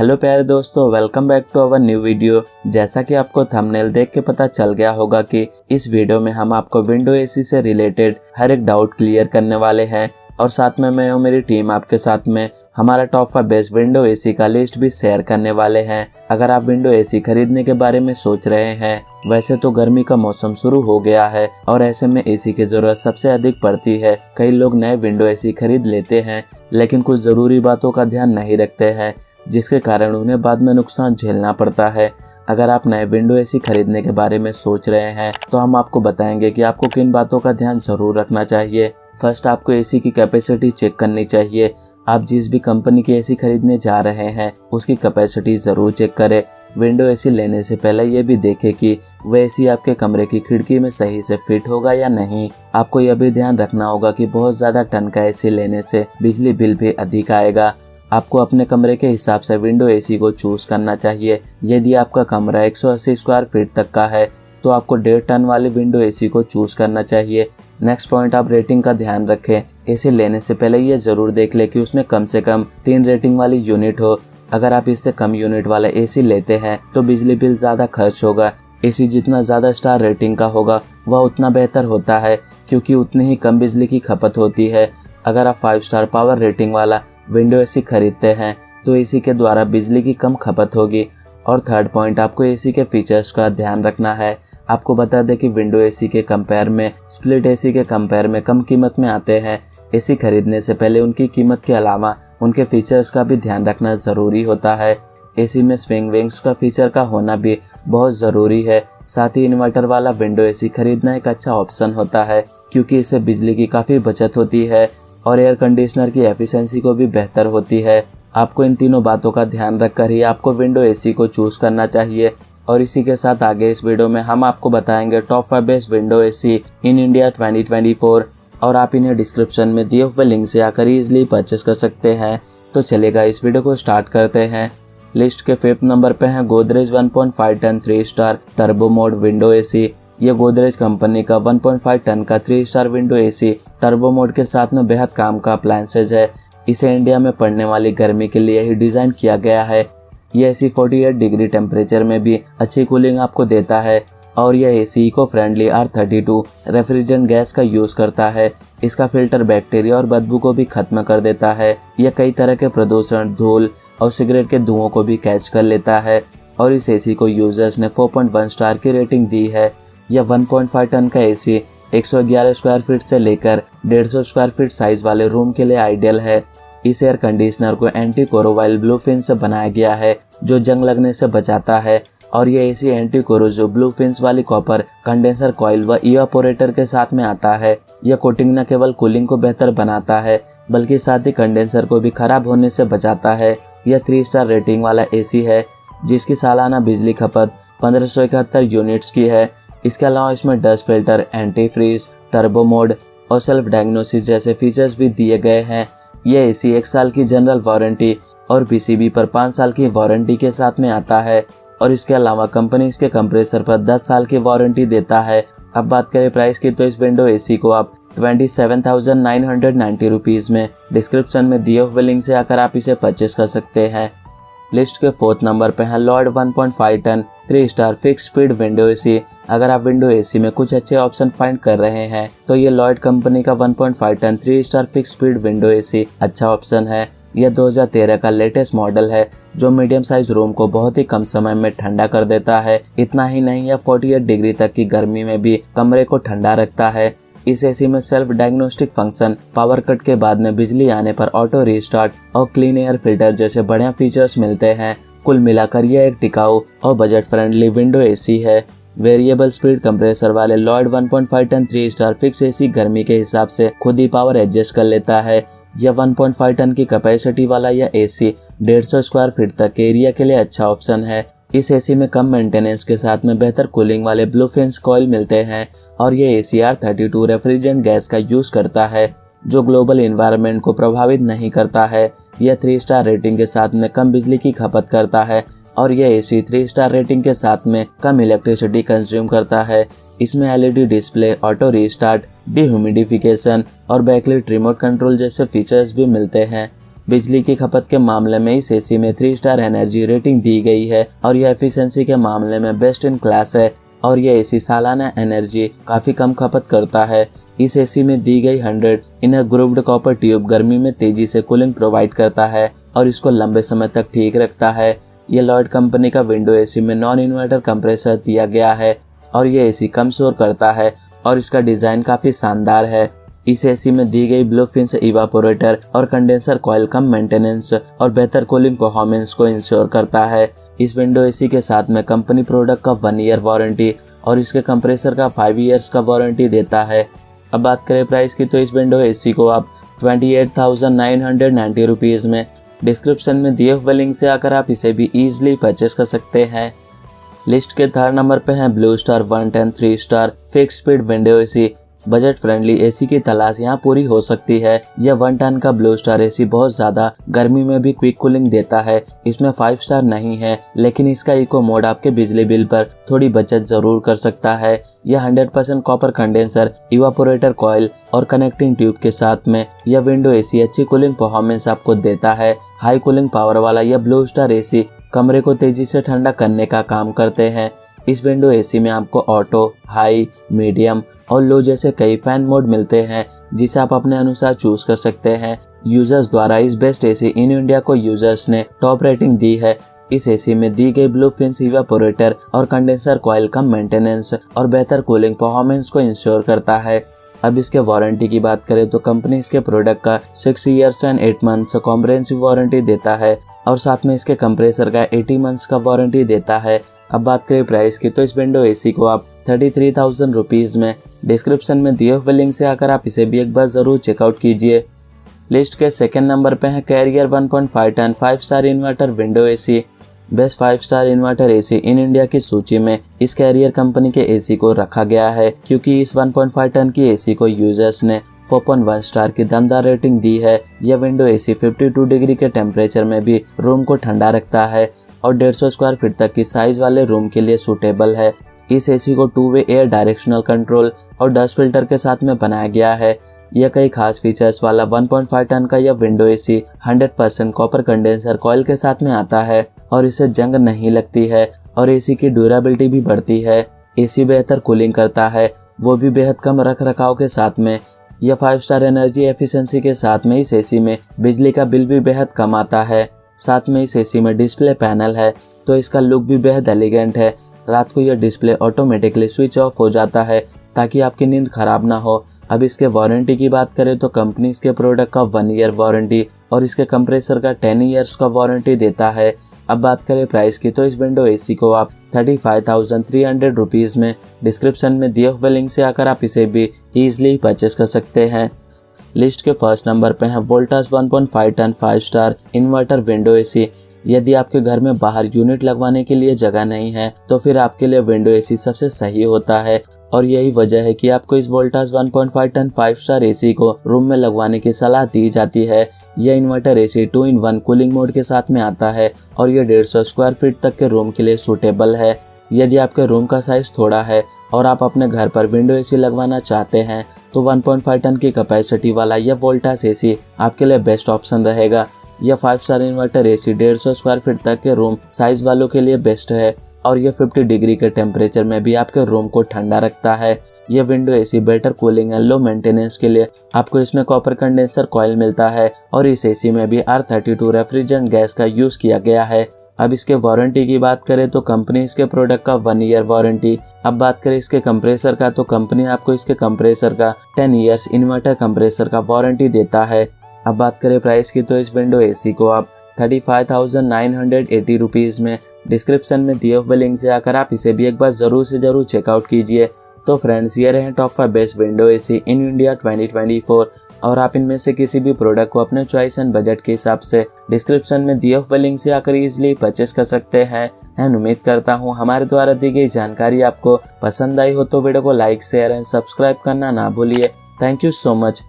Hello प्यारे दोस्तों, welcome back to our new video. जैसा कि आपको थंबनेल देख के पता चल गया होगा कि इस वीडियो में हम आपको विंडो एसी से रिलेटेड हर एक डाउट क्लियर करने वाले हैं और साथ में मैं और मेरी टीम आपके साथ में हमारा टॉप 5 बेस्ट विंडो एसी का लिस्ट भी शेयर करने वाले हैं। अगर आप विंडो एसी खरीदने के बारे में सोच रहे हैं, वैसे तो गर्मी का मौसम शुरू हो गया है और ऐसे में एसी की जरूरत सबसे अधिक पड़ती है। कई लोग नए विंडो एसी खरीद लेते हैं लेकिन कुछ जरूरी बातों का ध्यान नहीं रखते हैं, जिसके कारण उन्हें बाद में नुकसान झेलना पड़ता है। अगर आप नए विंडो एसी खरीदने के बारे में सोच रहे हैं तो हम आपको बताएंगे कि आपको किन बातों का ध्यान जरूर रखना चाहिए। फर्स्ट, आपको एसी की कैपेसिटी चेक करनी चाहिए। आप जिस भी कंपनी की एसी खरीदने जा रहे हैं उसकी कैपेसिटी जरूर चेक करें। विंडो एसी लेने से पहले ये भी देखें कि वह एसी आपके कमरे की खिड़की में सही से फिट होगा या नहीं। आपको यह भी ध्यान रखना होगा कि बहुत ज्यादा टन का एसी लेने से बिजली बिल भी अधिक आएगा। आपको अपने कमरे के हिसाब से विंडो एसी को चूज करना चाहिए। यदि आपका कमरा 180 स्क्वायर फीट तक का है तो आपको 1.5 टन वाले विंडो एसी को चूज करना चाहिए। नेक्स्ट पॉइंट, आप रेटिंग का ध्यान रखें। एसी लेने से पहले ये जरूर देख ले कि उसमें कम से कम 3 रेटिंग वाली यूनिट हो। अगर आप इससे कम यूनिट वाला एसी लेते हैं तो बिजली बिल ज्यादा खर्च होगा। एसी जितना ज्यादा स्टार रेटिंग का होगा वह उतना बेहतर होता है, क्योंकि उतनी ही कम बिजली की खपत होती है। अगर आप 5 स्टार पावर रेटिंग वाला विंडो एसी खरीदते हैं तो एसी के द्वारा बिजली की कम खपत होगी। और थर्ड पॉइंट, आपको एसी के फीचर्स का ध्यान रखना है। आपको बता दें कि विंडो एसी के कंपेयर में स्प्लिट एसी के कंपेयर में कम कीमत में आते हैं। एसी खरीदने से पहले उनकी कीमत के अलावा उनके फीचर्स का भी ध्यान रखना जरूरी होता है। एसी में स्विंग विंग्स का फीचर का होना भी बहुत जरूरी है। साथ ही इन्वर्टर वाला विंडो एसी खरीदना एक अच्छा ऑप्शन होता है, क्योंकि इससे बिजली की काफी बचत होती है और एयर कंडीशनर की एफिशिएंसी को भी बेहतर होती है। आपको इन तीनों बातों का ध्यान रखकर ही आपको विंडो एसी को चूज करना चाहिए। और इसी के साथ आगे इस वीडियो में हम आपको बताएंगे top 5 best window AC in India 2024 और आप इन्हें डिस्क्रिप्शन में दिए हुए लिंक से आकर इजीली परचेस कर सकते हैं। तो चलेगा, इस वीडियो को स्टार्ट करते हैं। लिस्ट के 5th नंबर पे है Godrej 1.5 ton 3 star turbo mode window AC. ये गोदरेज कंपनी का 1.5 टन का 3 star window AC turbo mode के साथ में बेहद काम का अप्लायंसेज है। इसे इंडिया में पड़ने वाली गर्मी के लिए ही डिजाइन किया गया है। यह एसी 48 डिग्री टेम्परेचर में भी अच्छी कूलिंग आपको देता है और यह AC eco friendly R32 refrigerant gas का यूज करता है। इसका फिल्टर बैक्टीरिया और बदबू को भी खत्म कर देता है। यह कई तरह के प्रदूषण, धूल और सिगरेट के धुओं को भी कैच कर लेता है और इस एसी को यूजर्स ने 4.1 स्टार की रेटिंग दी है। यह 1.5 टन का एसी 111 स्क्वायर फीट से लेकर 150 स्क्वायर फीट साइज वाले रूम के लिए आइडियल है। इस एयर कंडीशनर को एंटी कोरोवाइल ब्लूफिन से बनाया गया है, जो जंग लगने से बचाता है। और यह एसी एंटी कोरोजिव ब्लूफिन्स वाली कॉपर कंडेंसर कॉइल व इवापोरेटर के साथ में आता है। यह कोटिंग न केवल कूलिंग को बेहतर बनाता है बल्कि साथ ही कंडेंसर को भी खराब होने से बचाता है। यह 3 स्टार रेटिंग वाला एसी है, जिसकी सालाना बिजली खपत 1571 यूनिट्स की है। इसके अलावा इसमें dust filter, anti freeze, turbo mode और सेल्फ डायग्नोसिस जैसे फीचर्स भी दिए गए हैं। यह एसी 1 साल की जनरल वारंटी और पीसीबी पर 5 साल की वारंटी के साथ में आता है और इसके अलावा कंपनी इसके कंप्रेसर पर 10 साल की वारंटी देता है। अब बात करें प्राइस की, तो इस विंडो एसी को आप 27,990 रुपीज़ में डिस्क्रिप्शन में दिए हुए लिंक से आकर आप इसे परचेस कर सकते हैं। लिस्ट के 4th नंबर पे है Lloyd 1.5 ton 3 star fix speed window AC. अगर आप विंडो एसी में कुछ अच्छे ऑप्शन फाइंड कर रहे हैं तो ये लॉयड कंपनी का 1.5 ton 3 star fix speed window AC अच्छा ऑप्शन है। यह 2013 का लेटेस्ट मॉडल है, जो मीडियम साइज रूम को बहुत ही कम समय में ठंडा कर देता है। इतना ही नहीं, यह 48 डिग्री तक की गर्मी में भी कमरे को ठंडा रखता है। इस एसी में self diagnostic function, power cut के बाद में बिजली आने पर ऑटो रीस्टार्ट और क्लीन एयर फिल्टर जैसे बढ़िया फीचर्स मिलते हैं। कुल मिलाकर यह एक टिकाऊ और बजट फ्रेंडली विंडो एसी है। वेरिएबल स्पीड कंप्रेसर वाले Lloyd 1.5 ton 3 star fix AC गर्मी के हिसाब से खुद ही पावर एडजस्ट कर लेता है। यह 1.5 टन की कैपेसिटी वाला यह एसी 150 स्क्वायर फीट तक के एरिया के लिए अच्छा ऑप्शन है। इस एसी में कम मेंटेनेंस के साथ में बेहतर कूलिंग वाले ब्लूफिन्स कॉइल मिलते हैं और यह एसी R32 रेफ्रिजरेंट गैस का यूज करता है, जो ग्लोबल एनवायरनमेंट को प्रभावित नहीं करता है। यह 3 स्टार रेटिंग के साथ में कम बिजली की खपत करता है और यह एसी 3 स्टार रेटिंग के साथ में कम इलेक्ट्रिसिटी कंज्यूम करता है। इसमें LED display, auto restart, dehumidification और बैकलाइट रिमोट कंट्रोल जैसे फीचर्स भी मिलते हैं। बिजली की खपत के मामले में इस एसी में 3 स्टार एनर्जी रेटिंग दी गई है और यह एफिशिएंसी के मामले में बेस्ट इन क्लास है और यह एसी सालाना एनर्जी काफी कम खपत करता है। इस एसी में दी गई 100 इनर ग्रूव्ड कॉपर ट्यूब गर्मी में तेजी से कूलिंग प्रोवाइड करता है और इसको लंबे समय तक ठीक रखता है। ये लॉयड कंपनी का विंडो एसी में नॉन इन्वर्टर कंप्रेसर दिया गया है और ये एसी कम शोर करता है और इसका डिजाइन काफी शानदार है। इस एसी में दी गई ब्लूफिन इवापोरेटर और कंडेंसर कॉइल कम मेंटेनेंस और बेहतर कूलिंग परफॉर्मेंस को इंश्योर करता है। इस विंडो एसी के साथ में कंपनी प्रोडक्ट का 1 ईयर वारंटी और इसके कंप्रेसर का 5 ईयर्स का वारंटी देता है। अब बात करें प्राइस की, तो इस विंडो एसी को आप 28,990 रुपीज़ में डिस्क्रिप्शन में दिए हुए लिंक से आकर आप इसे भी ईजिली परचेस कर सकते हैं। लिस्ट के 3rd नंबर पे है blue star 110 3 star fix speed window AC. Budget friendly AC की तलाश यहाँ पूरी हो सकती है। यह 1 टन का ब्लू स्टार एसी बहुत ज्यादा गर्मी में भी क्विक कूलिंग देता है। इसमें 5 स्टार नहीं है, लेकिन इसका इको मोड आपके बिजली बिल पर थोड़ी बचत जरूर कर सकता है। यह 100% कॉपर कंडेंसर, इवापोरेटर कॉइल और कनेक्टिंग ट्यूब के साथ में यह विंडो एसी अच्छी कूलिंग परफॉर्मेंस आपको देता है। हाई कूलिंग पावर वाला यह ब्लू स्टार एसी कमरे को तेजी से ठंडा करने का काम करते हैं। इस विंडो एसी में आपको ऑटो, हाई, मीडियम और लो जैसे कई फैन मोड मिलते हैं, जिसे आप अपने अनुसार चूज कर सकते हैं। यूजर्स द्वारा इस बेस्ट एसी इन इंडिया को यूजर्स ने टॉप रेटिंग दी है। इस एसी में दी गई ब्लूफिन इवापोरेटर और कंडेंसर कॉइल कम मेंटेनेंस और बेहतर कूलिंग परफॉर्मेंस को इंश्योर करता है। अब इसके वारंटी की बात करें तो कंपनी इसके प्रोडक्ट का 6 years and 8 months comprehensive warranty देता है और साथ में इसके कंप्रेसर का 80 मंथ्स का वारंटी देता है। अब बात करें प्राइस की, तो इस विंडो एसी को आप 33,000 रुपीज़ में डिस्क्रिप्शन में दिए हुए लिंक से आकर आप इसे भी एक बार जरूर चेकआउट कीजिए। लिस्ट के 2nd नंबर पे है Carrier 1.5 ton 5 star inverter window AC. Best 5 star inverter AC in India की सूची में इस कैरियर कंपनी के एसी को रखा गया है, क्योंकि इस 1.5 टन की एसी को यूजर्स ने 4.1 स्टार की दमदार रेटिंग दी है। यह विंडो एसी 52 डिग्री के टेम्परेचर में भी रूम को ठंडा रखता है और 150 स्क्वायर फीट तक की साइज वाले रूम के लिए सूटेबल है। इस एसी को 2-वे एयर डायरेक्शनल कंट्रोल और डस्ट फिल्टर के साथ में बनाया गया है। यह कई खास फीचर्स वाला 1.5 टन का यह window AC 100% copper condenser coil के साथ में आता है और इसे जंग नहीं लगती है और एसी की ड्यूरेबिलिटी भी बढ़ती है। एसी बेहतर कूलिंग करता है, वो भी बेहद कम रख रखाव के साथ में। यह 5 स्टार एनर्जी एफिशिएंसी के साथ में इस एसी में बिजली का बिल भी बेहद कम आता है। साथ में इस एसी में डिस्प्ले पैनल है, तो इसका लुक भी बेहद एलिगेंट है। रात को यह डिस्प्ले ऑटोमेटिकली स्विच ऑफ हो जाता है ताकि आपकी नींद खराब ना हो। अब इसके वारंटी की बात करें तो कंपनी इसके प्रोडक्ट का 1 ईयर वारंटी और इसके कंप्रेसर का 10 ईयर्स का वारंटी देता है। अब बात करें प्राइस की, तो इस विंडो एसी को आप 35,300 रुपीज़ में डिस्क्रिप्शन में दिए हुए लिंक से आकर आप इसे भी ईजिली परचेस कर सकते हैं। लिस्ट के 1st नंबर पे है Voltas 1.5 ton 5 star inverter window AC. यदि आपके घर में बाहर यूनिट लगवाने के लिए जगह नहीं है तो फिर आपके लिए विंडो एसी सबसे सही होता है और यही वजह है कि आपको इस वोल्टास 1.5 टन 5 स्टार एसी को रूम में लगवाने की सलाह दी जाती है। यह inverter AC 2-in-1 cooling mode के साथ में आता है और यह 150 स्क्वायर फीट तक के रूम के लिए सूटेबल है। यदि आपके रूम का साइज थोड़ा है और आप अपने घर पर विंडो एसी लगवाना चाहते हैं तो 1.5 टन की कैपेसिटी वाला यह वोल्टास एसी आपके लिए बेस्ट ऑप्शन रहेगा। यह 5 star inverter AC 150 square feet तक के रूम साइज वालों के लिए बेस्ट है और यह 50 डिग्री के टेम्परेचर में भी आपके रूम को ठंडा रखता है। यह window AC better cooling and low maintenance के लिए आपको इसमें कॉपर कंडेंसर कॉइल मिलता है और इस एसी में भी R32 रेफ्रिजरेंट गैस का यूज किया गया है। अब इसके वारंटी की बात करें तो कंपनी इसके प्रोडक्ट का 1 ईयर वारंटी। अब बात करें इसके कंप्रेसर का तो कंपनी आपको इसके कंप्रेसर का 10 ईयर्स इन्वर्टर कंप्रेसर का वारंटी देता है। अब बात करें प्राइस की तो इस विंडो एसी को आप 35,980 रुपीज़ में डिस्क्रिप्शन में दिए हुए लिंक से आकर आप इसे भी एक बार जरूर से जरूर चेकआउट कीजिए। तो फ्रेंड्स, ये रहे top 5 best window AC in India 2024 और आप इनमें से किसी भी प्रोडक्ट को अपने चॉइस एंड बजट के हिसाब से डिस्क्रिप्शन में दिए हुए लिंक से आकर इजीली परचेस कर सकते हैं। एंड उम्मीद करता हूँ हमारे द्वारा दी गई जानकारी आपको पसंद आई हो तो वीडियो को लाइक, शेयर एंड सब्सक्राइब करना ना भूलिए। Thank you so much.